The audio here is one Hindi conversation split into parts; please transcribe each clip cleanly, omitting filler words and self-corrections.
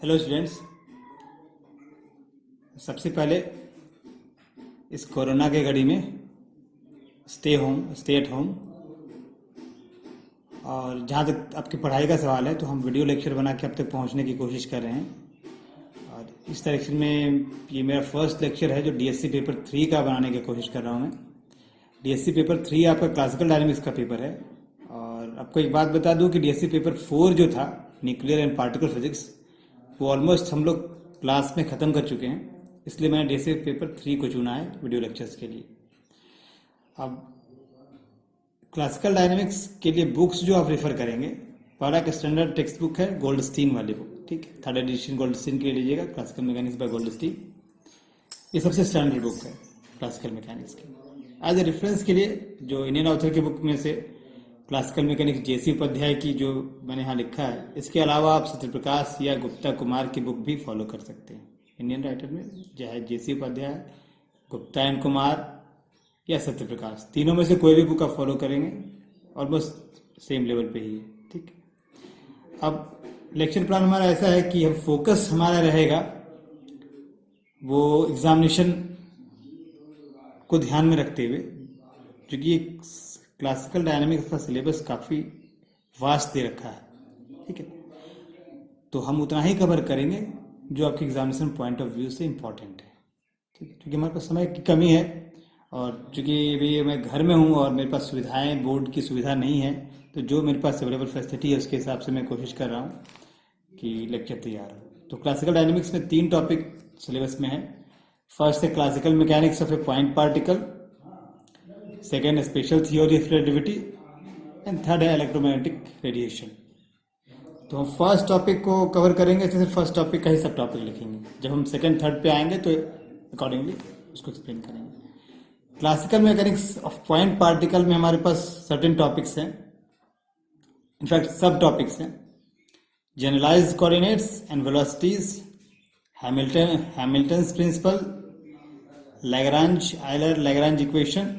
Hello students. सबसे पहले इस कोरोना के घड़ी में स्टे एट होम। और जहाँ तक आपकी पढ़ाई का सवाल है तो हम वीडियो लेक्चर बना के अब तक पहुँचने की कोशिश कर रहे हैं। और इस डायरेक्शन में ये मेरा फर्स्ट लेक्चर है जो डीएससी पेपर 3 का बनाने की कोशिश कर रहा हूँ मैं। डीएससी पेपर 3 आपका क्लासिकल डायनेमिक्स का पेपर है। और आपको एक बात बता दूं कि डीएससी पेपर 4 जो था न्यूक्लियर एंड पार्टिकल फिजिक्स, वो ऑलमोस्ट हम लोग क्लास में ख़त्म कर चुके हैं। इसलिए मैंने डीएससी पेपर 3 को चुना है वीडियो लेक्चर्स के लिए। अब क्लासिकल डायनेमिक्स के लिए बुक्स जो आप रेफर करेंगे, पहला एक स्टैंडर्ड टेक्स्ट बुक है गोल्डस्टीन वाली बुक, ठीक है। 3rd एडिशन गोल्डस्टीन के लिए लीजिएगा, क्लासिकल मैकेनिक्स बाय गोल्डस्टीन। ये सबसे स्टैंडर्ड बुक है क्लासिकल मैकेनिक्स की। एज ए रेफरेंस के लिए जो इंडियन ऑथर की बुक में से क्लासिकल मैकेनिक्स जेसी उपाध्याय की जो मैंने यहाँ लिखा है, इसके अलावा आप सत्यप्रकाश या गुप्ता कुमार की बुक भी फॉलो कर सकते हैं। इंडियन राइटर में चाहे जेसी उपाध्याय, गुप्ता एंड कुमार या सत्यप्रकाश, तीनों में से कोई भी बुक आप फॉलो करेंगे ऑलमोस्ट सेम लेवल पे ही है, ठीक। अब लेक्चर प्लान हमारा ऐसा है कि हम फोकस हमारा रहेगा वो एग्जामिनेशन को ध्यान में रखते हुए, क्योंकि क्लासिकल डायनामिक्स का सिलेबस काफ़ी वास्ट दे रखा है, ठीक है। तो हम उतना ही कवर करेंगे जो आपके एग्जामिनेशन पॉइंट ऑफ व्यू से इम्पोर्टेंट है, ठीक है। क्योंकि हमारे पास समय की कमी है और चूँकि अभी मैं घर में हूँ और मेरे पास सुविधाएं, बोर्ड की सुविधा नहीं है, तो जो मेरे पास अवेलेबल फैसिलिटी है उसके हिसाब से मैं कोशिश कर रहा हूँ कि लेक्चर तैयार हो। तो क्लासिकल डायनेमिक्स में 3 टॉपिक सिलेबस में है। फर्स्ट है classical mechanics of A point particle, second special theory of relativity and third है इलेक्ट्रोमैग्नेटिक रेडिएशन। तो हम फर्स्ट टॉपिक को कवर करेंगे, तो सिर्फ फर्स्ट टॉपिक का ही सब टॉपिक लिखेंगे। जब हम सेकेंड थर्ड पे आएंगे तो अकॉर्डिंगली उसको एक्सप्लेन करेंगे। Classical mechanics of point particle में हमारे पास सर्टेन टॉपिक्स हैं, इनफैक्ट सब टॉपिक्स हैं। Generalised coordinates and velocities, Hamilton's principle, Lagrange equation,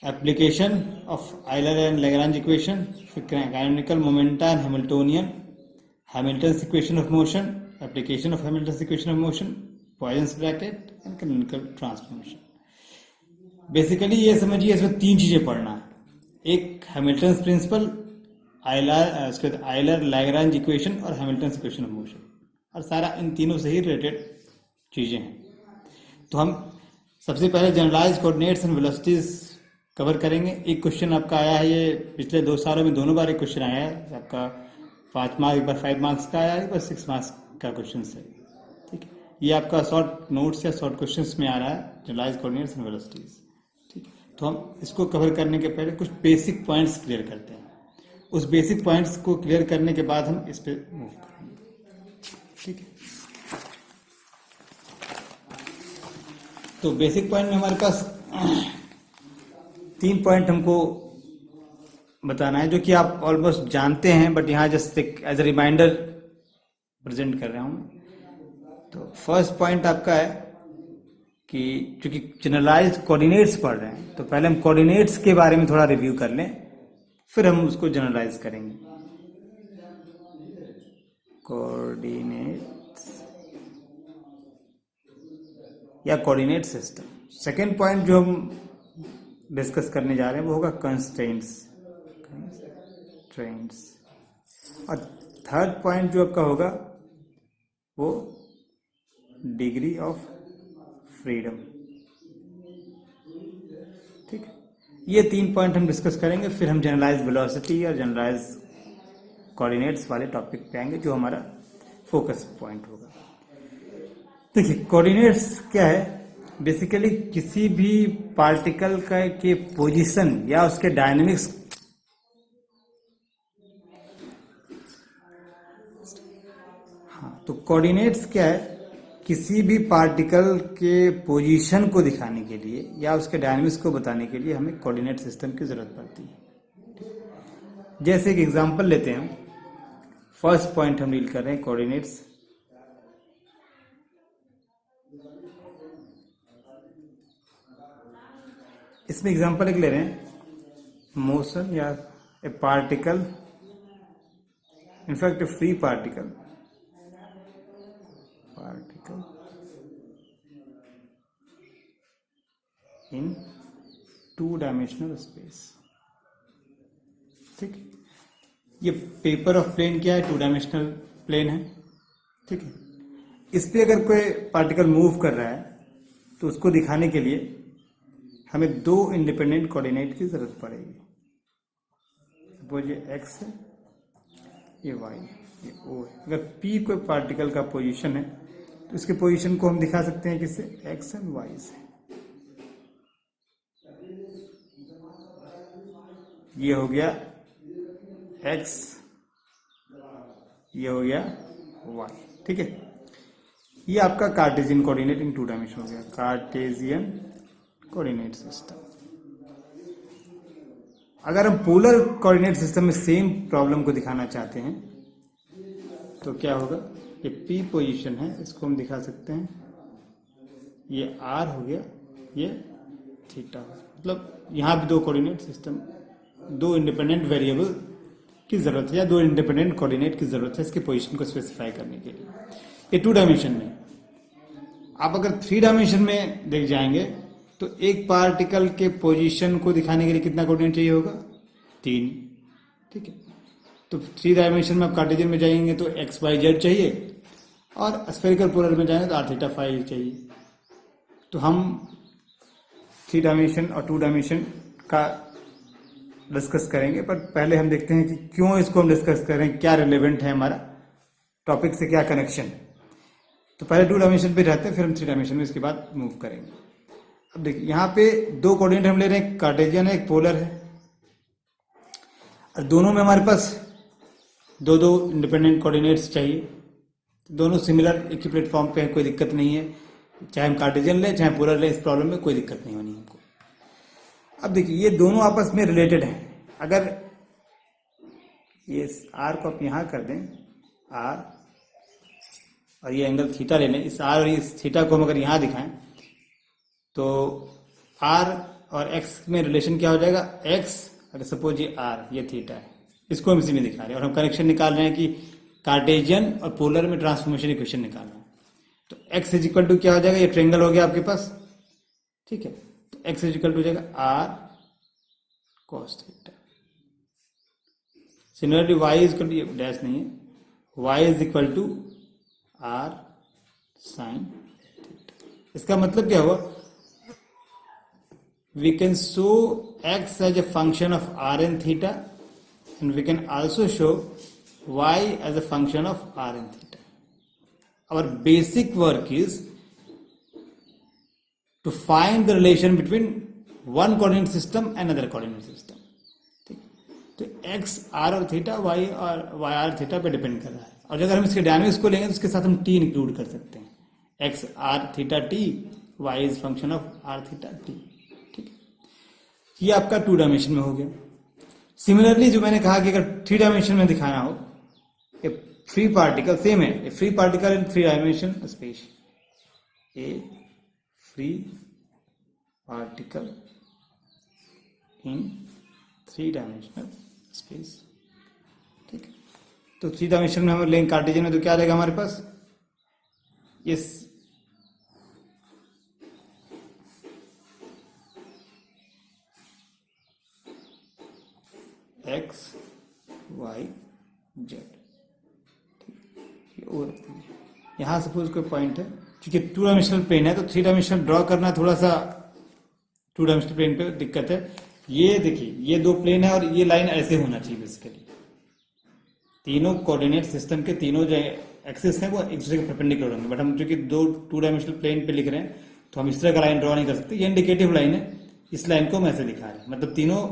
application of Euler and Lagrange equation, फिर canonical momenta and Hamiltonian, Hamilton's equation of motion, application of Hamilton's equation of motion, Poisson's bracket and canonical transformation. Basically ये समझिए इसमें 3 चीजें पढ़ना है। एक Hamilton's principle, Euler Lagrange equation और हैमिल्टन्स इक्वेशन ऑफ मोशन, और सारा इन तीनों से ही रिलेटेड चीजें हैं। तो हम सबसे पहले generalised coordinates and velocities cover करेंगे। एक क्वेश्चन आपका आया है, ये पिछले 2 सालों में दोनों बार एक क्वेश्चन आया है आपका 5 मार्क्स, एक बार 5 मार्क्स का आया है, एक बार 6 मार्क्स का क्वेश्चन है, ठीक है। ये आपका शॉर्ट नोट्स या शॉर्ट क्वेश्चंस में आ रहा है, जनरलाइज्ड कोऑर्डिनेट्स एंड वेलोसिटीज, ठीक। तो हम इसको कवर करने के पहले कुछ बेसिक पॉइंट्स क्लियर करते हैं। उस बेसिक पॉइंट्स को क्लियर करने के बाद हम इस पर मूव करेंगे, ठीक है। तो बेसिक पॉइंट में हमारे पास 3 पॉइंट हमको बताना है जो कि आप ऑलमोस्ट जानते हैं, बट यहाँ जस्ट एक एज ए रिमाइंडर प्रेजेंट कर रहा हूँ। तो फर्स्ट पॉइंट आपका है कि चूंकि जनरलाइज्ड कोऑर्डिनेट्स पढ़ रहे हैं तो पहले हम कोऑर्डिनेट्स के बारे में थोड़ा रिव्यू कर लें, फिर हम उसको जनरलाइज करेंगे। कोऑर्डिनेट्स या कोऑर्डिनेट सिस्टम। सेकेंड पॉइंट जो हम डिस्कस करने जा रहे हैं वो होगा कंस्ट्रेंट्स। और थर्ड पॉइंट जो आपका होगा वो डिग्री ऑफ फ्रीडम, ठीक है। ये 3 पॉइंट हम डिस्कस करेंगे, फिर हम जनरलाइज वेलोसिटी और जनरलाइज कोऑर्डिनेट्स वाले टॉपिक पे आएंगे जो हमारा फोकस पॉइंट होगा। देखिए कोऑर्डिनेट्स क्या है, बेसिकली किसी भी पार्टिकल का के पोजीशन या उसके डायनेमिक्स, हाँ, तो कोऑर्डिनेट्स क्या है, किसी भी पार्टिकल के पोजीशन को दिखाने के लिए या उसके डायनेमिक्स को बताने के लिए हमें कोऑर्डिनेट सिस्टम की जरूरत पड़ती है। जैसे एक एग्जांपल लेते हैं, फर्स्ट पॉइंट हम डील कर रहे हैं कोऑर्डिनेट्स। इसमें एग्जांपल एक ले रहे हैं, मोशन या ए particle in fact a free particle in two dimensional space. ठीक है, ये पेपर ऑफ प्लेन क्या है, टू डायमेंशनल प्लेन है। ठीक है, इस पे अगर कोई पार्टिकल मूव कर रहा है तो उसको दिखाने के लिए हमें दो इंडिपेंडेंट कोऑर्डिनेट की जरूरत पड़ेगी। सपोज ये एक्स है, ये वाई, ये ओ है। अगर पी कोई पार्टिकल का पोजीशन है तो इसके पोजीशन को हम दिखा सकते हैं किससे, एक्स एंड वाई से। ये हो गया एक्स, ये हो गया वाई। ठीक है, ये आपका Cartesian coordinate in two dimension हो गया, कार्टेशियन कोऑर्डिनेट सिस्टम। अगर हम पोलर कोऑर्डिनेट सिस्टम में सेम प्रॉब्लम को दिखाना चाहते हैं तो क्या होगा, ये पी पोजीशन है, इसको हम दिखा सकते हैं, ये आर हो गया, ये थीटा। मतलब यहां भी दो कोऑर्डिनेट सिस्टम, दो इंडिपेंडेंट वेरिएबल की जरूरत है या दो इंडिपेंडेंट कोऑर्डिनेट की जरूरत है इसके पोजीशन को स्पेसिफाई करने के लिए। ये टू डायमेंशन में। आप अगर थ्री डायमेंशन में देख जाएंगे तो एक पार्टिकल के पोजीशन को दिखाने के लिए कितना कोऑर्डिनेट चाहिए होगा, 3। ठीक है, तो थ्री डायमेंशन में आप कार्टेशियन में जाएंगे तो एक्स वाई जेड चाहिए, और स्फेरिकल पोलर में जाएंगे तो आर थीटा फाई चाहिए। तो हम थ्री डायमेंशन और टू डायमेंशन का डिस्कस करेंगे, पर पहले हम देखते हैं कि क्यों इसको हम डिस्कस करें, क्या रिलेवेंट है, हमारा टॉपिक से क्या कनेक्शन। तो पहले टू डायमेंशन पे रहते हैं, फिर हम थ्री डायमेंशन में इसके बाद मूव करेंगे। अब देखिए यहाँ पे दो कोऑर्डिनेट हम ले रहे हैं, एक कार्टेशियन है, एक पोलर है, और दोनों में हमारे पास दो दो इंडिपेंडेंट कोऑर्डिनेट्स चाहिए। दोनों सिमिलर एक ही प्लेटफॉर्म पे है, कोई दिक्कत नहीं है, चाहे हम कार्टेशियन ले चाहे पोलर ले, इस प्रॉब्लम में कोई दिक्कत नहीं होनी हमको। अब देखिए ये दोनों आपस में रिलेटेड हैं। अगर ये आर को आप यहां कर दें, आर, और ये एंगल थीटा ले लें, इस आर और इस थीटा को हम अगर यहां दिखाएं तो आर और एक्स में रिलेशन क्या हो जाएगा, एक्स, अगर सपोज ये आर, ये थीटा है, इसको हम इसी में दिखा रहे हैं, और हम कनेक्शन निकाल रहे हैं कि कार्टेशियन और पोलर में ट्रांसफॉर्मेशन इक्वेशन निकाल रहे हैं। तो एक्स इज इक्वल टू क्या हो जाएगा, ये ट्रायंगल हो गया आपके पास। ठीक है, तो एक्स इज इक्वल टू हो जाएगा R cos theta. Similarly Y is equal to, dash नहीं है, Y is equal to R sine theta. इसका मतलब क्या हुआ, we can show x as a function of r and theta, and we can also show y as a function of r and theta. Our basic work is to find the relation between one coordinate system and another coordinate system. ठीक, तो x r और थीटा y और y r थीटा पे डिपेंड कर रहा है, और अगर हम इसके डायनेमिक्स को लेंगे तो उसके साथ हम t इंक्लूड कर सकते हैं, x r theta t, y is function of r theta t। ये आपका टू डायमेंशन में हो गया। सिमिलरली जो मैंने कहा कि अगर थ्री डायमेंशन में दिखाना हो, ए फ्री पार्टिकल, सेम है, a free particle in three dimension space, a free particle in three dimensional space. ठीक है, तो थ्री डायमेंशन में हम लेंगे कार्टेशियन में, तो क्या रहेगा हमारे पास, ये एक्स वाई जेड। और यहां सपोज कोई पॉइंट है, क्योंकि टू डायमेंशनल प्लेन है तो थ्री डायमेंशनल ड्रॉ करना थोड़ा सा टू डायमेंशनल प्लेन पे दिक्कत है। ये देखिए ये दो प्लेन है और ये लाइन ऐसे होना चाहिए बेसिकली, तीनों कोऑर्डिनेट सिस्टम के तीनों जो एक्सिस हैं वो एक दूसरे के परपेंडिकुलर होंगे, बट हम चूंकि दो टू डायमेंशनल प्लेन पे लिख रहे हैं तो हम इस तरह का लाइन ड्रॉ नहीं कर सकते। ये इंडिकेटिव लाइन है, इस लाइन को हम ऐसे दिखा रहे हैं, मतलब तीनों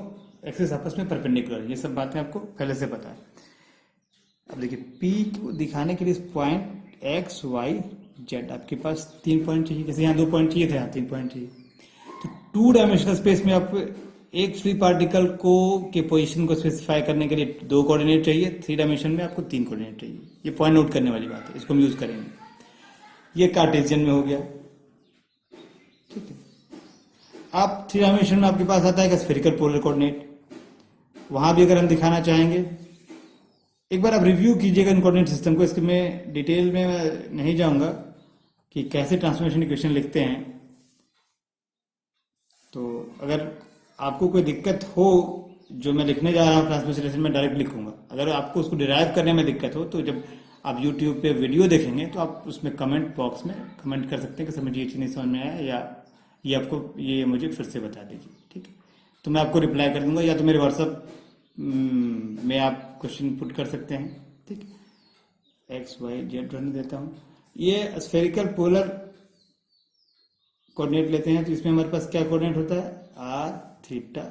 एक्सिस आपस में परपेंडिकुलर है। ये सब बातें आपको पहले से पता है। अब देखिए पी को दिखाने के लिए पॉइंट एक्स वाई जेड आपके पास 3 पॉइंट चाहिए, जैसे यहाँ 2 पॉइंट चाहिए थे, यहाँ 3 पॉइंट चाहिए। तो टू डायमेंशनल स्पेस में आपको एक फ्री पार्टिकल को के पोजीशन को स्पेसिफाई करने के लिए 2 कोऑर्डिनेट चाहिए, थ्री डायमेंशन में आपको 3 कोऑर्डिनेट चाहिए। ये पॉइंट नोट करने वाली बात है, इसको हम यूज करेंगे। ये कार्टेशियन में हो गया। ठीक है, आप थ्री डायमेंशन में आपके पास आता है स्फेरिकल पोलर कोऑर्डिनेट, वहां भी अगर हम दिखाना चाहेंगे एक बार आप रिव्यू कीजिएगा इन कोऑर्डिनेट सिस्टम को। इसके में डिटेल में मैं नहीं जाऊंगा कि कैसे ट्रांसफॉर्मेशन इक्वेशन लिखते हैं। तो अगर आपको कोई दिक्कत हो जो मैं लिखने जा रहा हूँ ट्रांसफॉर्मेशन इक्वेशन में डायरेक्ट लिखूंगा। अगर आपको उसको डिराइव करने में दिक्कत हो तो जब आप यूट्यूब पे वीडियो देखेंगे तो आप उसमें कमेंट बॉक्स में कमेंट कर सकते हैं कि सर मुझे ये चीज़ नहीं समझ में आया, या ये आपको ये मुझे फिर से बता दीजिए, ठीक है। तो मैं आपको रिप्लाई कर दूंगा, या तो मेरे व्हाट्सअप में आप क्वेश्चन पुट कर सकते हैं, ठीक है। एक्स वाई जेड रहने देता हूँ। ये स्फेरिकल पोलर कोऑर्डिनेट लेते हैं तो इसमें हमारे पास क्या कोऑर्डिनेट होता है, आर थीटा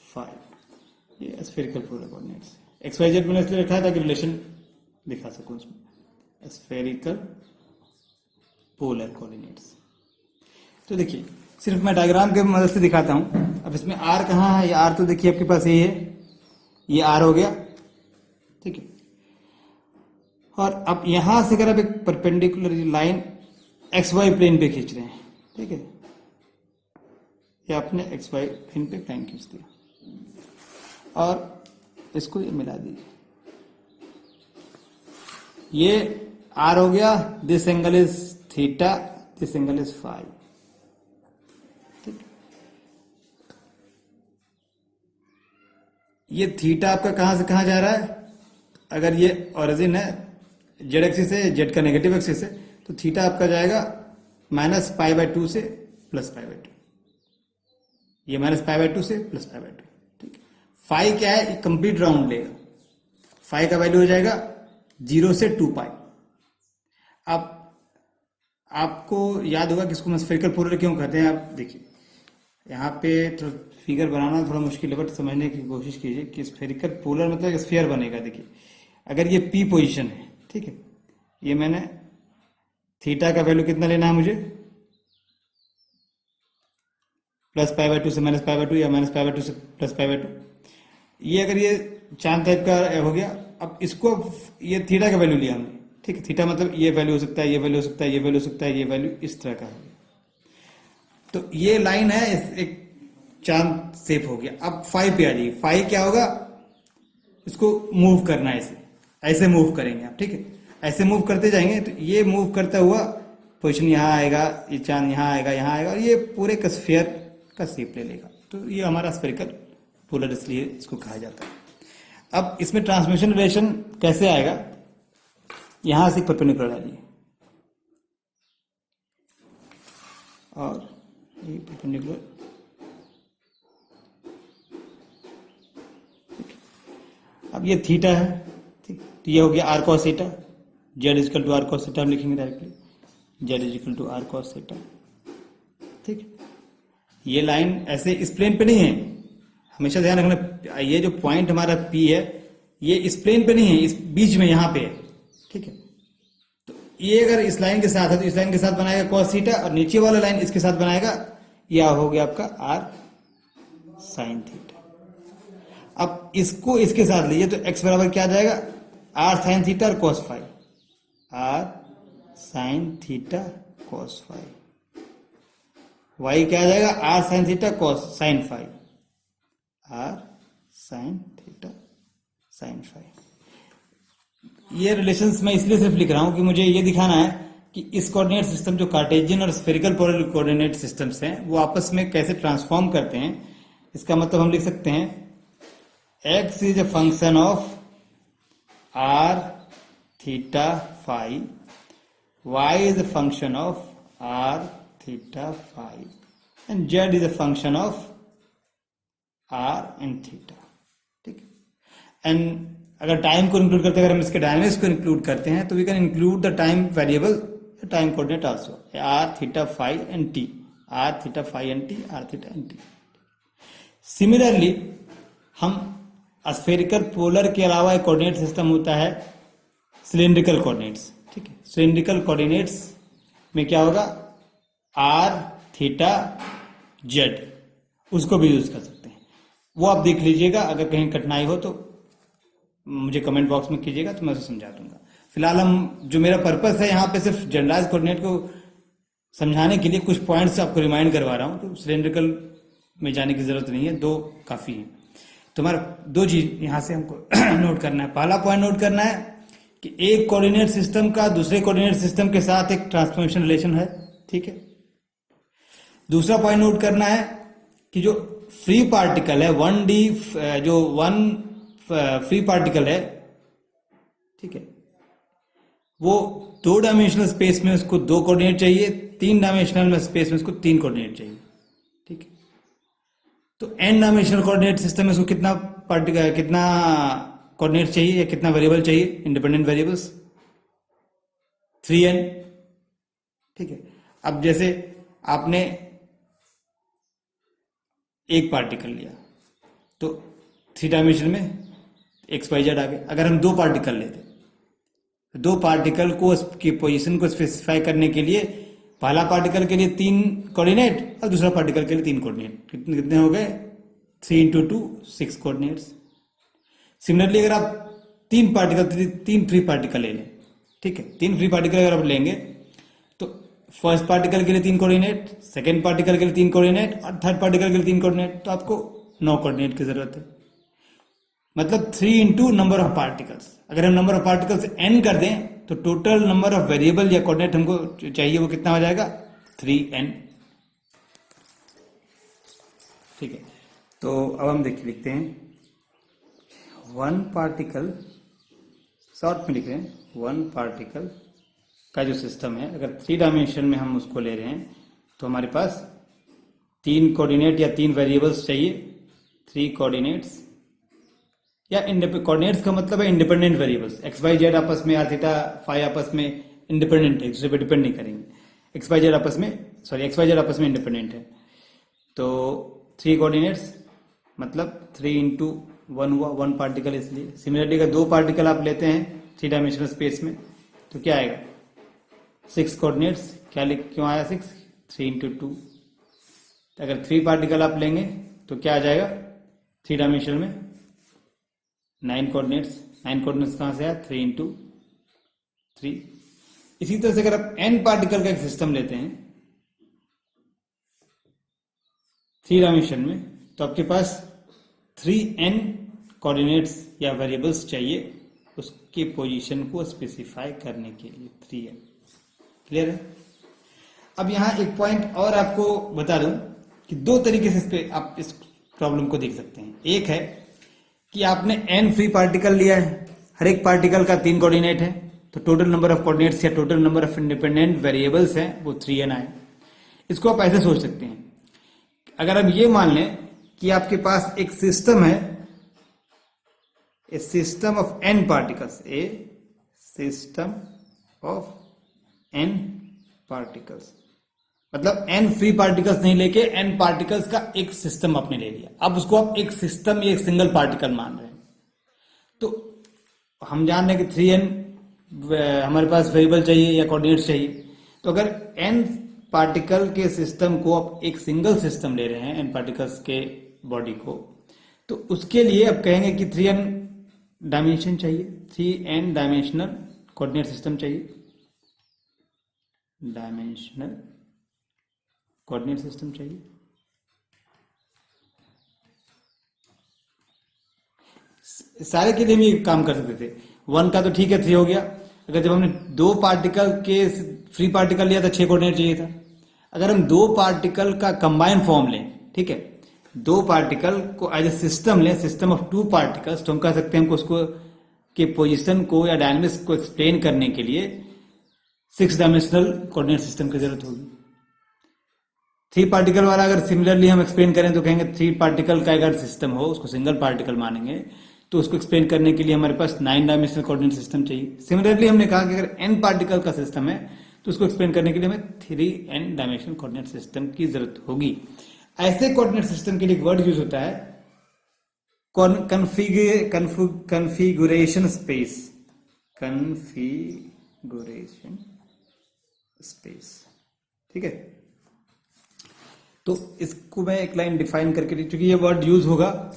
फाई। ये spherical polar coordinates X Y Z मैंने इसलिए रखा है ताकि रिलेशन दिखा सकूं उसमें। Spherical polar coordinates. तो देखिए सिर्फ मैं डायग्राम के मदद से दिखाता हूं। अब इसमें आर कहाँ है, ये आर तो देखिए आपके पास ये है, ये आर हो गया, ठीक है। और अब यहां से अगर आप एक perpendicular line X Y plane पे खींच रहे हैं, ठीक है, ये आपने एक्स वाई प्लेन पे लाइन खींच दिया और इसको ये मिला दीजिए। ये आर हो गया, this angle is theta, this angle is phi, ठीक। ये थीटा आपका कहां से कहां जा रहा है, अगर ये ओरिजिन है जेड एक्सिस है, जेड का नेगेटिव एक्सिस है, तो थीटा आपका जाएगा -π/2 से +π/2। ये -π/2 से +π/2, ठीक है। फाई क्या है, कंप्लीट राउंड लेगा। फाई का वैल्यू हो जाएगा 0 से 2π। अब आपको याद होगा कि इसको स्फेरिकल पोलर क्यों कहते हैं। आप देखिए यहाँ पे फिगर बनाना थोड़ा मुश्किल है, बट समझने की कोशिश कीजिए कि स्फेरिकल पोलर मतलब स्फीयर बनेगा। देखिए अगर ये पी पोजीशन है, ठीक है, ये मैंने थीटा का वैल्यू कितना लेना है मुझे, +π/2 से -π/2 या -π/2 से +π/2। ये अगर ये चांद टाइप का हो गया, अब इसको ये थीटा का वैल्यू लिया हमने, ठीक है। थीटा मतलब ये वैल्यू हो सकता है, ये वैल्यू हो सकता है, ये वैल्यू हो सकता है, ये वैल्यू इस तरह का है। तो ये लाइन है, एक चांद शेप हो गया। अब फाई पे आ जाइए। फाई क्या होगा, इसको मूव करना है, ऐसे ऐसे मूव करेंगे आप, ठीक है। ऐसे मूव करते जाएंगे तो ये मूव करता हुआ पोजिशन यहाँ आएगा, ये चांद यहाँ आएगा, यहाँ आएगा, और ये पूरे का स्फीयर का शेप ले लेगा। तो ये हमारा स्फेरिकल पोलर इसलिए इसको कहा जाता है। अब इसमें ट्रांसमिशन रिलेशन कैसे आएगा, यहां से परपेंडिकुलर डालिए और ये परपेंडिकुलर, अब ये थीटा है, ठीक। तो ये हो गया R cos theta, Z is equal to R cos theta हम लिखेंगे directly, Z is equal to R cos theta, ठीक। ये लाइन ऐसे इस प्लेन पे नहीं है, हमेशा ध्यान रखना। ये जो पॉइंट हमारा पी है ये इस प्लेन पे नहीं है, इस बीच में यहां पे है, ठीक है। तो ये अगर इस लाइन के साथ है तो इस लाइन के साथ बनाएगा कॉस थीटा, और नीचे वाला लाइन इसके साथ बनाएगा, यह हो गया आपका आर साइन थीटा। अब इसको इसके साथ लीजिए तो x बराबर क्या आ जाएगा, आर साइन थीटा और cos phi, R sine theta cos phi. y क्या आ जाएगा, R sine theta cos sine phi, R sine theta sine phi. ये रिलेशंस मैं इसलिए सिर्फ लिख रहा हूं कि मुझे ये दिखाना है कि इस कोऑर्डिनेट सिस्टम जो कार्टेशियन और स्फेरिकल पोलर कोऑर्डिनेट सिस्टम्स हैं वो आपस में कैसे ट्रांसफॉर्म करते हैं। इसका मतलब हम लिख सकते हैं x is a function of R theta phi, y is a function of R theta phi, and z is a function of R and theta, ठीक। एंड अगर टाइम को इंक्लूड करते हैं, अगर हम इसके डायनेमिक्स को इंक्लूड करते हैं तो we can include the time variable, time coordinate also, R theta phi and T, R theta phi and T, R theta and T. Similarly हम स्फेरिकल पोलर के अलावा एक कोऑर्डिनेट सिस्टम होता है सिलिंड्रिकल कोऑर्डिनेट्स, ठीक है। सिलिंड्रिकल कोऑर्डिनेट्स में क्या होगा, आर थीटा जेड, उसको भी यूज कर सकते हैं। वो आप देख लीजिएगा, अगर कहीं कठिनाई हो तो मुझे कमेंट बॉक्स में कीजिएगा तो मैं उसे समझा दूंगा। फिलहाल हम जो मेरा पर्पस है यहाँ पे सिर्फ जनरलाइज कोऑर्डिनेट को समझाने के लिए कुछ पॉइंट्स आपको रिमाइंड करवा रहा हूँ। तो सिलिंड्रिकल में जाने की जरूरत नहीं है, दो काफी है। तो तो हमारा दो चीज यहां से हमको नोट करना है। पहला पॉइंट नोट करना है कि एक कोऑर्डिनेट सिस्टम का दूसरे कोऑर्डिनेट सिस्टम के साथ एक ट्रांसफॉर्मेशन रिलेशन है, ठीक है। दूसरा पॉइंट नोट करना है कि जो फ्री पार्टिकल है 1D, जो वन फ्री पार्टिकल है, ठीक है, वो 2 डायमेंशनल स्पेस में उसको 2 कोऑर्डिनेट चाहिए, 3 डायमेंशनल में स्पेस में उसको 3 कोऑर्डिनेट चाहिए, ठीक है। तो n डायमेंशनल कोऑर्डिनेट सिस्टम में उसको कितना कोऑर्डिनेट चाहिए या कितना वेरिएबल चाहिए, इंडिपेंडेंट वेरिएबल्स 3n, ठीक है। अब जैसे आपने एक पार्टिकल लिया तो 3 डायमेंशन में XYZ आ गए। अगर हम 2 पार्टिकल लेते, 2 पार्टिकल को की पोजीशन को स्पेसिफाई करने के लिए पहला पार्टिकल के लिए 3 कोऑर्डिनेट और दूसरा पार्टिकल के लिए 3 कोऑर्डिनेट, कितने हो गए 3 × 2 6 कोऑर्डिनेट्स। सिमिलरली अगर आप 3 पार्टिकल 3 फ्री पार्टिकल ले लें, ठीक है, 3 फ्री पार्टिकल अगर आप लेंगे तो फर्स्ट पार्टिकल के लिए 3 कोऑर्डिनेट, सेकेंड पार्टिकल के लिए 3 कोऑर्डिनेट और थर्ड पार्टिकल के लिए 3 कोऑर्डिनेट, तो आपको 9 कोऑर्डिनेट की जरूरत है। मतलब 3 × नंबर ऑफ पार्टिकल्स। अगर हम नंबर ऑफ पार्टिकल्स n कर दें तो टोटल नंबर ऑफ वेरिएबल या कोऑर्डिनेट हमको चाहिए वो कितना हो जाएगा 3n, ठीक है। तो अब हम देखिए लिखते हैं 1 पार्टिकल, शॉर्ट में लिख रहे हैं 1 पार्टिकल का जो सिस्टम है, अगर 3 डायमेंशन में हम उसको ले रहे हैं तो हमारे पास 3 कोऑर्डिनेट या 3 वेरिएबल्स चाहिए, 3 कोऑर्डिनेट्स या कोऑर्डिनेट्स का मतलब है इंडिपेंडेंट वेरिएबल्स। XYZ आपस में, r थीटा फाई आपस में इंडिपेंडेंट है, दूसरे पे डिपेंड नहीं करेंगे। XYZ आपस में इंडिपेंडेंट है। तो 3 कोऑर्डिनेट्स मतलब 3 × 1 हुआ, 1 पार्टिकल। इसलिए सिमिलरली अगर 2 पार्टिकल आप लेते हैं 3 डायमेंशनल स्पेस में तो क्या आएगा 6 कोऑर्डिनेट्स। क्यों आया 6? 3 × 2। अगर 3 पार्टिकल आप लेंगे तो क्या आ जाएगा 3 डायमेंशन में 9 कोऑर्डिनेट्स। 9 कोऑर्डिनेट्स कहां से आया 3 × 3। इसी तरह से अगर आप n पार्टिकल का एक सिस्टम लेते हैं 3 डायमेंशन में तो आपके पास 3n कोऑर्डिनेट्स या वेरिएबल्स चाहिए उसके पोजीशन को स्पेसिफाई करने के लिए 3n। क्लियर है? अब यहां एक पॉइंट और आपको बता दूं कि 2 तरीके से आप इस प्रॉब्लम को देख सकते हैं। एक है कि आपने n फ्री पार्टिकल लिया है, हर एक पार्टिकल का 3 कोऑर्डिनेट है, तो टोटल नंबर ऑफ कोऑर्डिनेट्स या total number of independent variables हैं वो 3n आए। इसको आप ऐसे सोच सकते हैं, अगर हम ये मान लें कि आपके पास एक सिस्टम है, a system of n particles, a system of n particles, मतलब n फ्री पार्टिकल्स नहीं लेके n पार्टिकल्स का एक सिस्टम आपने ले लिया। अब उसको आप एक सिस्टम या एक सिंगल पार्टिकल मान रहे हैं। तो हम जान रहे हैं कि 3n हमारे पास वेरिएबल चाहिए या कोऑर्डिनेट्स चाहिए। तो अगर n पार्टिकल के सिस्टम को आप एक सिंगल सिस्टम ले रहे हैं n पार्टिकल्स के बॉडी को, तो उसके लिए अब कहेंगे कि 3n डायमेंशन चाहिए, 3n डायमेंशनल कोऑर्डिनेट सिस्टम चाहिए, डायमेंशनल कोऑर्डिनेट सिस्टम चाहिए। सारे के लिए भी काम कर सकते थे। 1 का तो ठीक है 3 हो गया। अगर जब हमने 2 पार्टिकल के फ्री पार्टिकल लिया था 6 कोऑर्डिनेट चाहिए था। अगर हम 2 पार्टिकल का कंबाइन फॉर्म लें, ठीक है, 2 पार्टिकल को एज ए सिस्टम लें, सिस्टम ऑफ 2 पार्टिकल्स, तो हम कह सकते हैं हमको उसको के पोजीशन को या डायनेमिक्स को एक्सप्लेन करने के लिए 6 डायमेंशनल कोऑर्डिनेट सिस्टम की जरूरत होगी। 3 पार्टिकल वाला अगर सिमिलरली हम एक्सप्लेन करें तो कहेंगे 3 पार्टिकल का अगर सिस्टम हो, उसको सिंगल पार्टिकल मानेंगे, तो उसको एक्सप्लेन करने के लिए हमारे पास 9 डायमेंशनल कोऑर्डिनेट सिस्टम चाहिए। सिमिलरली हमने कहा कि अगर n पार्टिकल का सिस्टम है तो उसको एक्सप्लेन करने के लिए हमें 3n डायमेंशनल कोऑर्डिनेट सिस्टम की जरूरत होगी। ऐसे कोऑर्डिनेट सिस्टम के लिए एक वर्ड यूज होता है कन्फिगुरेशन स्पेस, कन्फिगुरेशन स्पेस, ठीक है। तो इसको मैं एक लाइन डिफाइन करके, क्योंकि ये वर्ड यूज होगा।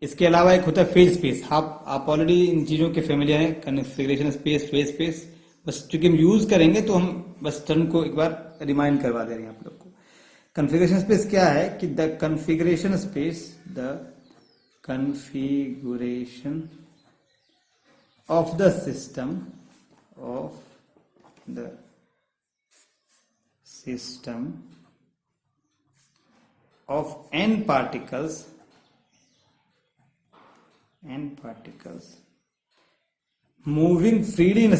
इसके अलावा एक होता है फेज स्पेस। आप ऑलरेडी इन चीजों के फेमिलियर हैं, कन्फिगरेशन स्पेस, फेज स्पेस, बस चूंकि हम यूज करेंगे तो हम बस टर्म को एक बार रिमाइंड करवा दे रहे हैं आप लोग को। कन्फिगरेशन स्पेस क्या है कि the configuration space, the configuration of the system of n particles moving freely in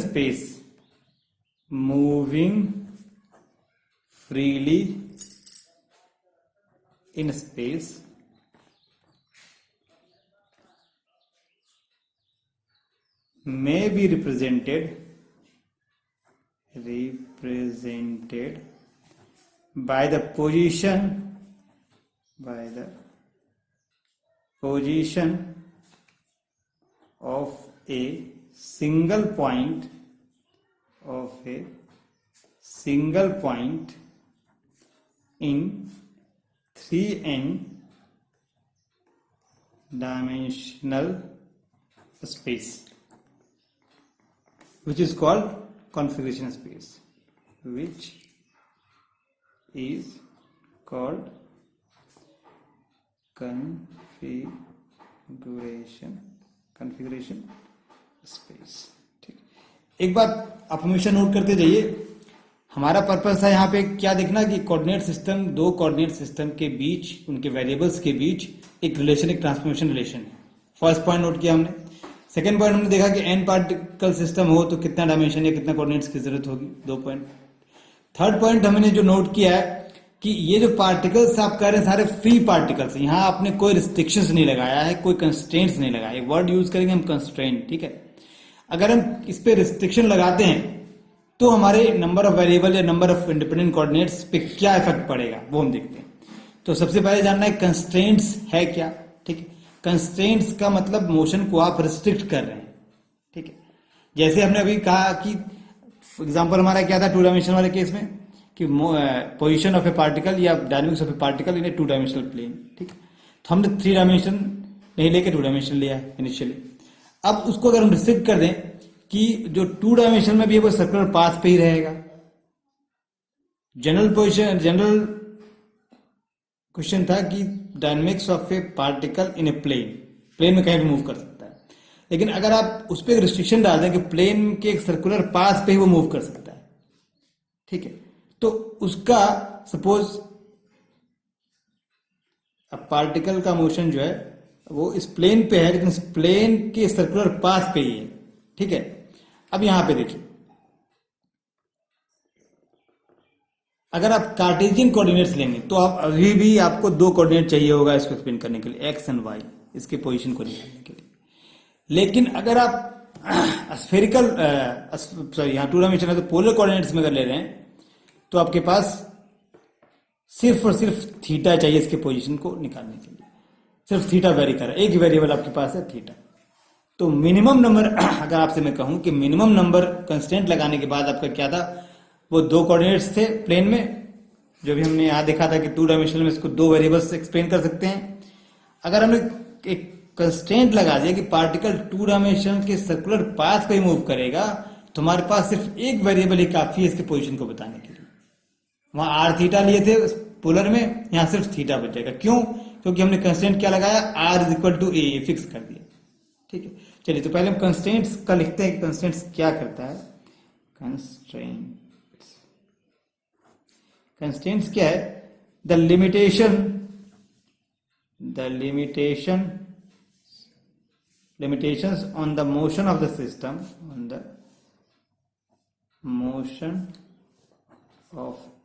space may be represented by the position of a single point in 3n dimensional space, which is called configuration space, configuration space। ठीक, एक बात आप हमेशा नोट करते जाइए, हमारा पर्पस है यहाँ पे क्या देखना कि कोऑर्डिनेट सिस्टम, दो कोऑर्डिनेट सिस्टम के बीच, उनके वेरिएबल्स के बीच एक रिलेशन, एक ट्रांसफॉर्मेशन रिलेशन है। फर्स्ट पॉइंट नोट किया हमने। सेकेंड पॉइंट हमने देखा कि एन पार्टिकल सिस्टम हो तो कितना डायमेंशन या कितना कोऑर्डिनेट्स की जरूरत होगी, 2 पॉइंट। थर्ड पॉइंट हमने जो नोट किया है कि ये जो पार्टिकल्स आप कह रहे हैं सारे फ्री पार्टिकल्स, यहां आपने कोई रिस्ट्रिक्शंस नहीं लगाया है, कोई कंस्ट्रेंट्स नहीं लगाया। एक वर्ड यूज करेंगे हम, कंस्ट्रेंट। ठीक है, अगर हम इस पे रिस्ट्रिक्शन लगाते हैं तो हमारे नंबर ऑफ वेरिएबल या नंबर ऑफ इंडिपेंडेंट कोऑर्डिनेट्स पे क्या इफेक्ट पड़ेगा वो हम देखते हैं। तो सबसे पहले जानना है कंस्ट्रेंट्स है क्या। ठीक है, कंस्ट्रेंट्स का मतलब मोशन को आप रिस्ट्रिक्ट कर रहे हैं। ठीक है, जैसे हमने अभी कहा कि एग्जांपल हमारा क्या था 2 डायमेंशन वाले केस में कि पोजीशन ऑफ ए पार्टिकल या dynamics of a particle in a 2 dimensional plane. ठीक है, तो हमने 3 डायमेंशन नहीं लेके 2 डायमेंशन लिया है इनिशियली। अब उसको अगर हम रिस्ट्रिक्ट कर दें कि जो 2 डायमेंशन में भी है वो सर्कुलर पाथ पे ही रहेगा। जनरल क्वेश्चन था कि dynamics of a particle in a plane में कहीं भी मूव कर सकता है, लेकिन अगर आप उस पर रिस्ट्रिक्शन डाल दें कि प्लेन के एक सर्कुलर पाथ पे ही वो मूव कर सकता है। ठीक है, तो उसका सपोज अब पार्टिकल का मोशन जो है वो इस प्लेन पे है, लेकिन इस प्लेन के सर्कुलर पाथ पे ही है। ठीक है, अब यहां पे देखिए, अगर आप कार्टेशियन कोऑर्डिनेट्स लेंगे तो आप अभी भी आपको 2 कोऑर्डिनेट चाहिए होगा इसको एक्सप्लेन करने के लिए, एक्स एंड वाई, इसके पोजीशन को निकालने के लिए। लेकिन अगर आप स्फेरिकल यहां 2 डायमेंशन है तो पोलर कोऑर्डिनेट्स में अगर ले रहे हैं तो आपके पास सिर्फ और सिर्फ थीटा चाहिए इसके पोजीशन को निकालने के लिए। सिर्फ थीटा वेरी कर रहा है, एक ही वेरिएबल आपके पास है थीटा। तो मिनिमम नंबर अगर आपसे मैं कहूं कि मिनिमम नंबर कंस्टेंट लगाने के बाद आपका क्या था, वो 2 कोऑर्डिनेट्स थे प्लेन में, जो भी हमने यहां देखा था कि 2 डायमेंशनल में इसको 2 वेरिएबल्स से एक्सप्लेन कर सकते हैं। अगर हमने एक कंस्टेंट लगा दिया कि पार्टिकल 2 डायमेंशन के सर्कुलर पाथ पे मूव करेगा, तो हमारे पास सिर्फ एक वेरिएबल ही काफी है इसके पोजीशन को बताने के लिए। वहां आर थीटा लिए थे पोलर में, यहां सिर्फ थीटा बचेगा। क्यों? क्योंकि हमने कंस्टेंट क्या लगाया, R is equal to a fix कर दिया। ठीक है, चलिए तो पहले हम कंस्टेंट्स का लिखते हैं कि कंस्टेंट्स क्या करता है। कंस्टेंट्स क्या है? The limitations on the motion of the system,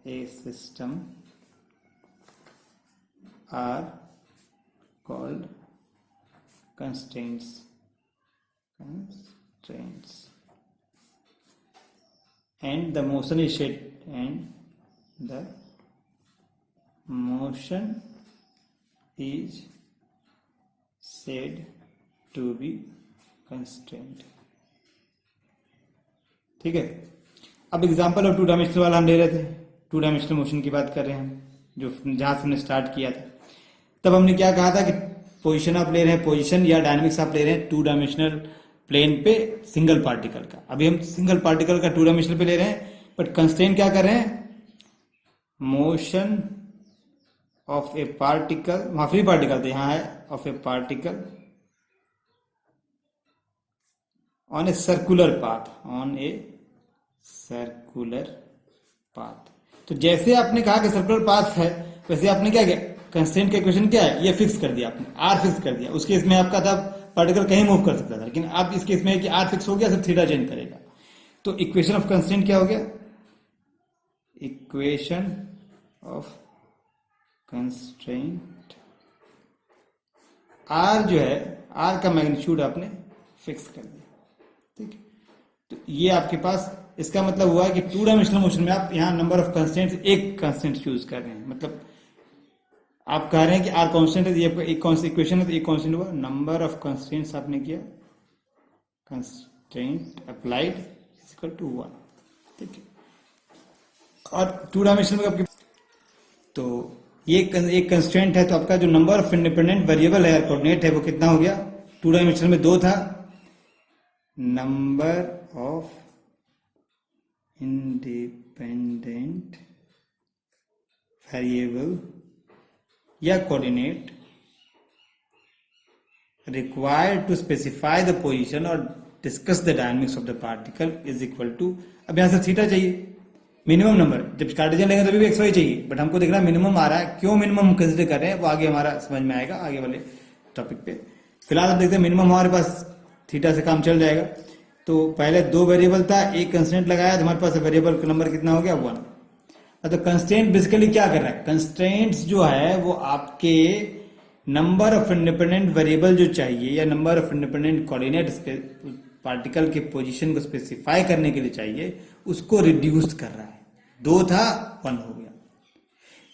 a system are called constraints, and the motion is said to be constraint। ठीक है, अब एग्जांपल ऑफ 2 डायमेंशनल वाला हम ले रहे थे, 2 डायमेंशनल मोशन की बात कर रहे हैं हम, जो जहां से हमने स्टार्ट किया था। तब हमने क्या कहा था कि पोजीशन आप ले रहे हैं, पोजीशन या डायनेमिक्स आप ले रहे हैं 2 डायमेंशनल प्लेन पे सिंगल पार्टिकल का। अभी हम सिंगल पार्टिकल का 2 डायमेंशनल पे ले रहे हैं, बट कंस्ट्रेंट क्या कर रहे हैं, मोशन ऑफ ए पार्टिकल, वहां फ्री पार्टिकल थे, यहाँ है of a particle on a circular path, on a circular path. तो जैसे आपने कहा कि सर्कुलर पाथ है, वैसे आपने क्या किया, कंस्ट्रेंट का इक्वेशन क्या है, ये फिक्स कर दिया आपने, आर फिक्स कर दिया। उस केस में आपका था पार्टिकल कहीं मूव कर सकता था, लेकिन अब इस केस में है कि आर फिक्स हो गया, सिर्फ थीटा चेंज करेगा। तो इक्वेशन ऑफ कंस्ट्रेंट क्या हो गया, इक्वेशन ऑफ कंस्ट्रेंट, आर जो है, आर का मैग्नीट्यूड आपने फिक्स कर दिया, ठीक है। तो ये आपके पास, इसका मतलब हुआ है कि टू डायमेंशनल मोशन में आप यहाँ नंबर ऑफ कंस्टेंट्स, एक कंस्टेंट चूज कर रहे हैं, मतलब आप कह रहे हैं कि आर कांस्टेंट है, ये एक इक्वेशन है, तो एक कांस्टेंट हुआ, नंबर ऑफ कंस्टेंट्स आपने किया, constant applied is equal to 1, ठीक है। और टू डायमेंशन में आपके, तो ये एक कंस्टेंट है, तो आपका जो नंबर ऑफ इंडिपेंडेंट वेरिएबल है, कोऑर्डिनेट है, वो कितना हो गया, टू डायमेंशन में 2 था, नंबर ऑफ इंडिपेंडेंट वेरिएबल या coordinate required to specify the position और discuss the dynamics of the particle is equal to, अब यहां से थीटा चाहिए, मिनिमम नंबर, जब कार्टेशियन लेंगे तभी भी एक्स वाई चाहिए, बट हमको देखना मिनिमम आ रहा है, क्यों मिनिमम हम कंसिडर कर रहे हैं वो आगे हमारा समझ में आएगा आगे वाले टॉपिक पे। फिलहाल आप देखते हैं मिनिमम हमारे पास थीटा से काम चल जाएगा। तो पहले 2 वेरिएबल था, एक कंस्टेंट लगाया, तो हमारे पास वेरिएबल का नंबर कितना हो गया, 1। तो कंस्ट्रेंट बेसिकली क्या कर रहा है, कंस्ट्रेंट्स जो है वो आपके नंबर ऑफ इंडिपेंडेंट वेरिएबल जो चाहिए या number of independent coordinate particle के पोजीशन को स्पेसिफाई करने के लिए चाहिए, उसको रिड्यूस कर रहा है। 2 था, 1 हो गया।